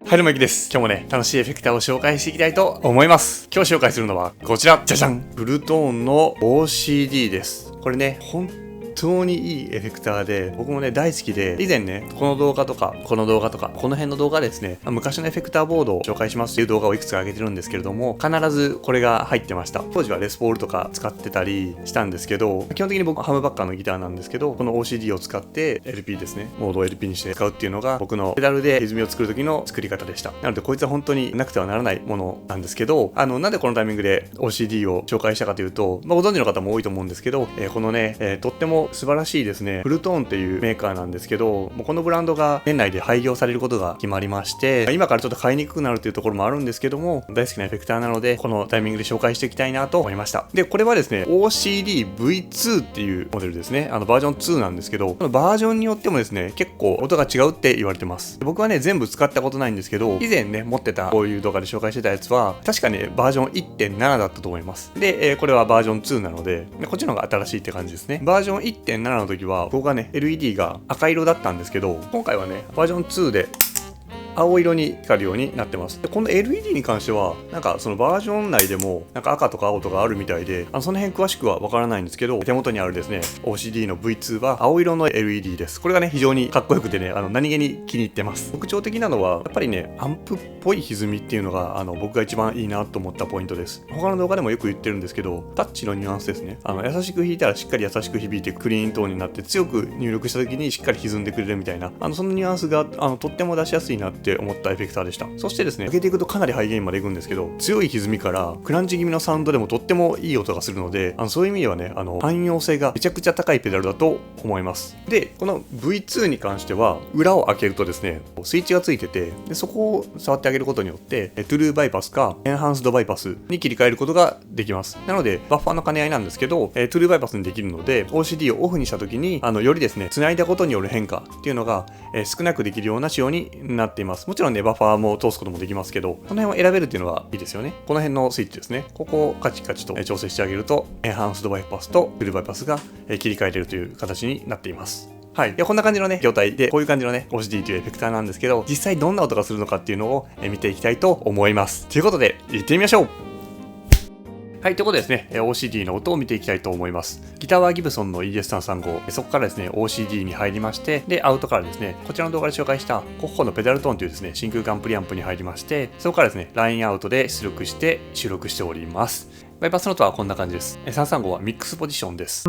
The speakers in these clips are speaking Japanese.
はい、どうもゆきです。今日もね、楽しいエフェクターを紹介していきたいと思います。今日紹介するのはこちら、じゃじゃん！フルトーンの OCD です。これね、本当にいいエフェクターで、僕もね大好きで、以前ねこの動画とかこの辺の動画ですね、昔のエフェクターボードを紹介しますという動画をいくつか上げてるんですけれども、必ずこれが入ってました。当時はレスポールとか使ってたりしたんですけど、基本的に僕はハムバッカーのギターなんですけど、この OCD を使って LP ですね、モードを LP にして使うっていうのが僕のペダルで歪みを作る時の作り方でした。なのでこいつは本当になくてはならないものなんですけど、なんでこのタイミングで OCD を紹介したかというと、ご存知の方も多いと思うんですけど、このね、とっても素晴らしいですねフルトーンっていうメーカーなんですけど、もうこのブランドが年内で廃業されることが決まりまして、今からちょっと買いにくくなるというところもあるんですけども、大好きなエフェクターなのでこのタイミングで紹介していきたいなと思いました。でこれはですね OCD-V2 っていうモデルですね。バージョン2なんですけど、このバージョンによってもですね結構音が違うって言われてます。僕はね全部使ったことないんですけど、以前ね持ってたこういう動画で紹介してたやつは確かねバージョン 1.7 だったと思います。で、これはバージョン2なので、こっちの方が新しいって感じですね。バージョン 1.7 の時は僕はね LED が赤色だったんですけど、今回はねバージョン2で青色に光るようになってます。でこの LED に関してはなんかそのバージョン内でもなんか赤とか青とかあるみたいで、その辺詳しくはわからないんですけど、手元にあるですね OCD の V2 は青色の LED です。これがね非常にかっこよくてね、何気に気に入ってます。特徴的なのはやっぱりねアンプっぽい歪みっていうのが僕が一番いいなと思ったポイントです。他の動画でもよく言ってるんですけど、タッチのニュアンスですね。優しく弾いたらしっかり優しく響いてクリーントーンになって、強く入力した時にしっかり歪んでくれるみたいな、そのニュアンスがとっても出しやすいなって思ったエフェクターでした。そしてですね、上げていくとかなりハイゲインまでいくんですけど、強い歪みからクランチ気味のサウンドでもとってもいい音がするので、そういう意味ではね汎用性がめちゃくちゃ高いペダルだと思います。でこの V2 に関しては裏を開けるとですねスイッチがついてて、でそこを触ってあげることによってトゥルーバイパスかエンハンスドバイパスに切り替えることができます。なのでバッファーの兼ね合いなんですけど、トゥルーバイパスにできるので OCD をオフにした時によりですね繋いだことによる変化っていうのが、少なくできるような仕様になっています。もちろんねバッファーも通すこともできますけど、この辺を選べるっていうのがいいですよね。この辺のスイッチですね、ここをカチカチと調整してあげるとエンハンスドバイパスとフルバイパスが切り替えれるという形になっています。はい。こんな感じのね、状態で、こういう感じのね、OCD というエフェクターなんですけど、実際どんな音がするのかっていうのを見ていきたいと思います。ということで、行ってみましょう。はい、ということでですね、OCD の音を見ていきたいと思います。ギターはギブソンの ES335、そこからですね、OCD に入りまして、で、アウトからですね、こちらの動画で紹介したコッホのペダルトーンというですね、真空管プリアンプに入りまして、そこからですね、ラインアウトで出力して収録しております。バイパスの音はこんな感じです。335はミックスポジションです。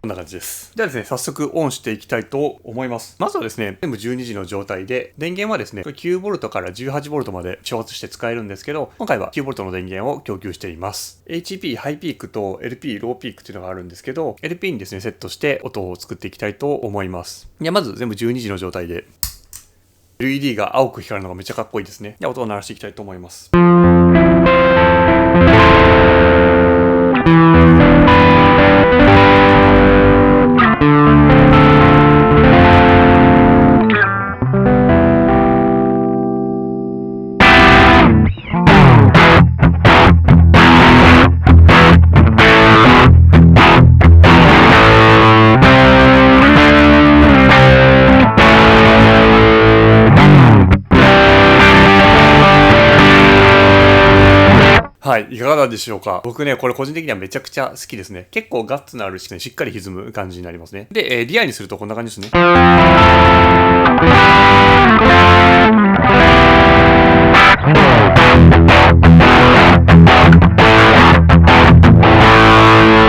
こんな感じです。ではですね、早速オンしていきたいと思います。まずはですね、全部12時の状態で、電源はですね、9V から 18V まで調圧して使えるんですけど、今回は 9V の電源を供給しています。HP ハイピークと LP ローピークっていうのがあるんですけど、LP にですね、セットして音を作っていきたいと思います。いや、まず全部12時の状態で、LED が青く光るのがめっちゃかっこいいですね。では音を鳴らしていきたいと思います。はい、いかがなんでしょうか。僕ね、これ個人的にはめちゃくちゃ好きですね。結構ガッツのあるしっかり歪む感じになりますね。で、リアにするとこんな感じですね。め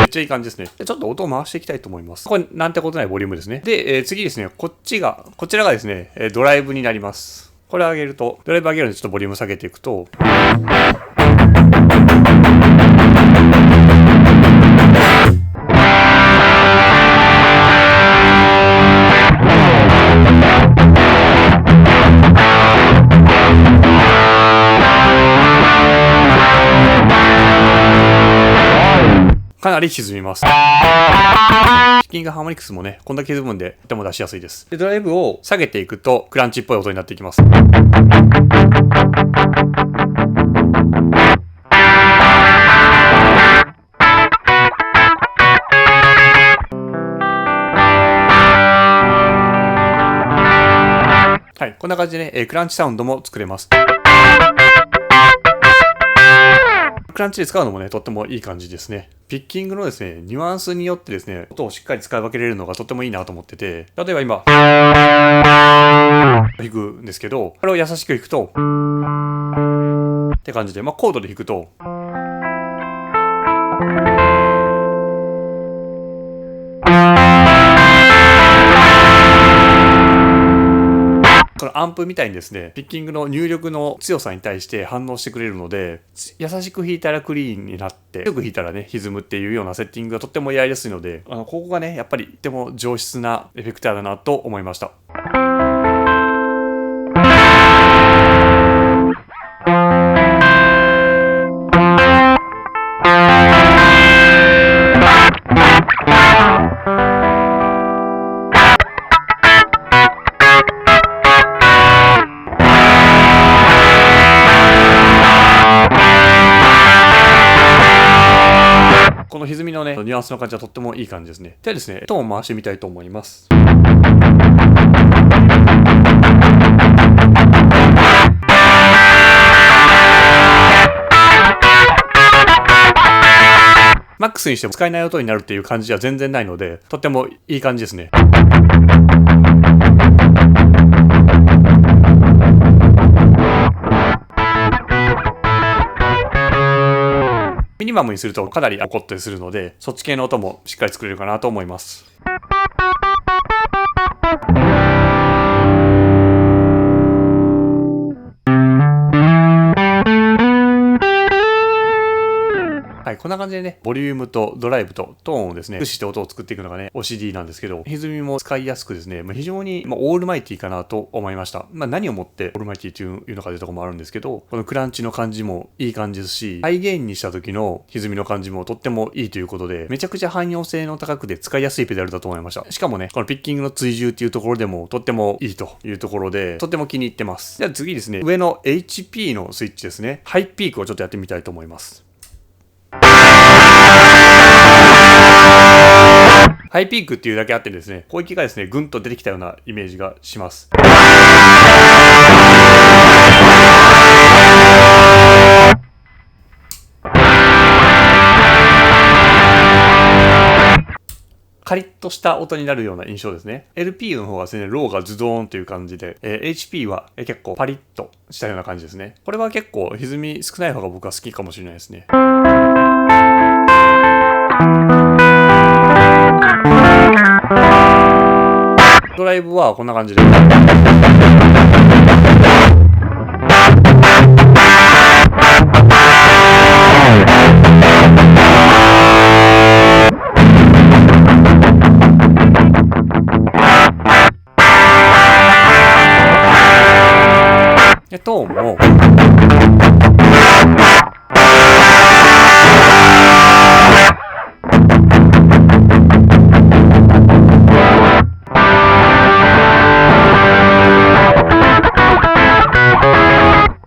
っちゃいい感じですね。ちょっと音を回していきたいと思います。これなんてことないボリュームですね。で、次ですね、こちらがですね、ドライブになります。これを上げると、ドライブ上げるのでちょっとボリューム下げていくと、かなり沈みます。ッキングハーモニクスもね、こんだけ部分でとても出しやすいです。で、ドライブを下げていくと、クランチっぽい音になっていきます。はい、こんな感じでね、クランチサウンドも作れます。クランチで使うのもね、とってもいい感じですね。ピッキングのですね、ニュアンスによってですね、音をしっかり使い分けれるのがとってもいいなと思ってて、例えば今、弾くんですけど、これを優しく弾くと、って感じで、コードで弾くと、このアンプみたいにですね、ピッキングの入力の強さに対して反応してくれるので、優しく弾いたらクリーンになって、強く弾いたらね、歪むっていうようなセッティングがとってもやりやすいので、ここがね、やっぱりとても上質なエフェクターだなと思いました。この歪みのね、ニュアンスの感じはとってもいい感じですね。ではですね、トーンを回してみたいと思います。マックスにしても使えない音になるっていう感じは全然ないので、とってもいい感じですね。ミニマムにするとかなり怒ったりするので、そっち系の音もしっかり作れるかなと思います。はい、こんな感じでね、ボリュームとドライブとトーンをですね、駆使して音を作っていくのがね、OCD なんですけど、歪みも使いやすくですね、非常にオールマイティかなと思いました。何をもってオールマイティというのかというところもあるんですけど、このクランチの感じもいい感じですし、ハイゲインにした時の歪みの感じもとってもいいということで、めちゃくちゃ汎用性の高くて使いやすいペダルだと思いました。しかもね、このピッキングの追従っていうところでもとってもいいというところで、とっても気に入ってます。では次ですね、上の HP のスイッチですね、ハイピークをちょっとやってみたいと思います。ハイピークっていうだけあってですね、広域がですね、ぐんと出てきたようなイメージがします。カリッとした音になるような印象ですね。LP の方はですね、ローがズドーンという感じで、HP は結構パリッとしたような感じですね。これは結構歪み少ない方が僕は好きかもしれないですね。ドライブはこんな感じで。で、トーンも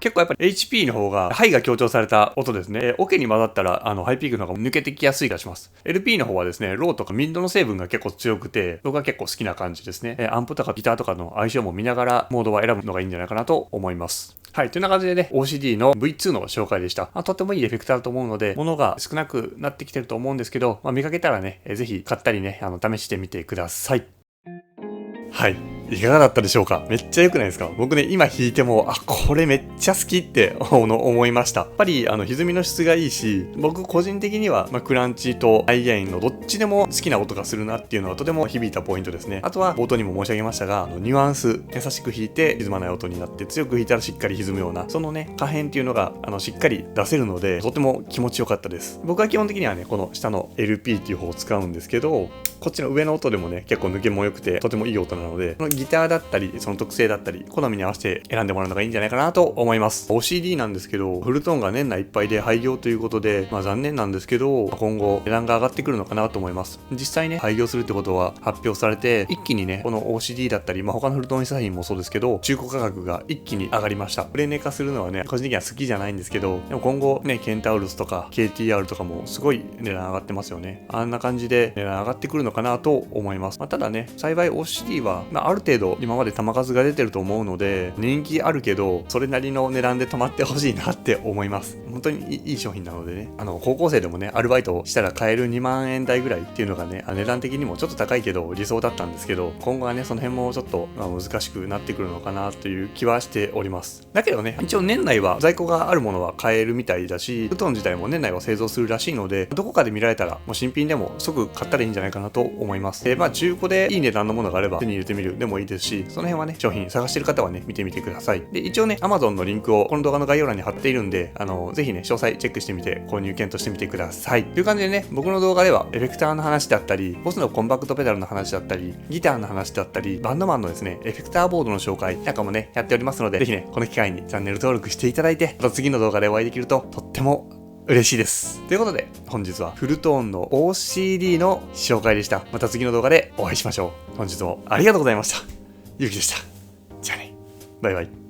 結構やっぱり HP の方がハイが強調された音ですね。オケに混ざったらハイピークの方が抜けてきやすい気がします。LP の方はですね、ローとかミッドの成分が結構強くて、僕は結構好きな感じですね。アンプとかギターとかの相性も見ながらモードは選ぶのがいいんじゃないかなと思います。はい。というような感じでね、OCD の V2 の紹介でした。とってもいいエフェクターだと思うので、物が少なくなってきてると思うんですけど、見かけたらね、ぜひ買ったりね、試してみてください。はい。いかがだったでしょうか？めっちゃ良くないですか？僕ね、今弾いても、これめっちゃ好きって思いました。やっぱり、歪みの質がいいし、僕個人的には、クランチとハイゲインのどっちでも好きな音がするなっていうのはとても響いたポイントですね。あとは、冒頭にも申し上げましたが、ニュアンス、優しく弾いて歪まない音になって、強く弾いたらしっかり歪むような、そのね、可変っていうのが、しっかり出せるので、とても気持ちよかったです。僕は基本的にはね、この下の LP っていう方を使うんですけど、こっちの上の音でもね、結構抜けも良くて、とてもいい音なので、このギギターだったり、その特性だったり、好みに合わせて選んでもらうのがいいんじゃないかなと思います。OCD なんですけど、フルトーンが年内いっぱいで廃業ということで、残念なんですけど、今後値段が上がってくるのかなと思います。実際ね、廃業するってことは発表されて、一気にね、この OCD だったり、他のフルトーン製品もそうですけど、中古価格が一気に上がりました。プレネ化するのはね、個人的には好きじゃないんですけど、でも今後ね、ケンタウルスとか KTR とかもすごい値段上がってますよね。あんな感じで値段上がってくるのかなと思います。ただね、幸い OCD は、ある程度今まで球数が出てると思うので、人気あるけど、それなりの値段で止まってほしいなって思います。本当にいい商品なのでね、高校生でもね、アルバイトしたら買える2万円台ぐらいっていうのがね、値段的にもちょっと高いけど理想だったんですけど、今後はね、その辺もちょっと、難しくなってくるのかなという気はしております。だけどね、一応年内は在庫があるものは買えるみたいだし、フルトーン自体も年内は製造するらしいので、どこかで見られたら、もう新品でも即買ったらいいんじゃないかなと思います。で、中古でいい値段のものがあれば手に入れてみるでもいいですし、その辺はね、商品探してる方はね、見てみてください。で、一応ね、Amazon のリンクをこの動画の概要欄に貼っているんで、ぜひね、詳細チェックしてみて購入検討してみてください。という感じでね、僕の動画ではエフェクターの話だったり、ボスのコンパクトペダルの話だったり、ギターの話だったり、バンドマンのですね、エフェクターボードの紹介なんかもね、やっておりますので、ぜひね、この機会にチャンネル登録していただいて、また次の動画でお会いできるととっても嬉しいです。ということで、本日はフルトーンの OCD の紹介でした。また次の動画でお会いしましょう。本日もありがとうございました。ゆうきでした。じゃあね。バイバイ。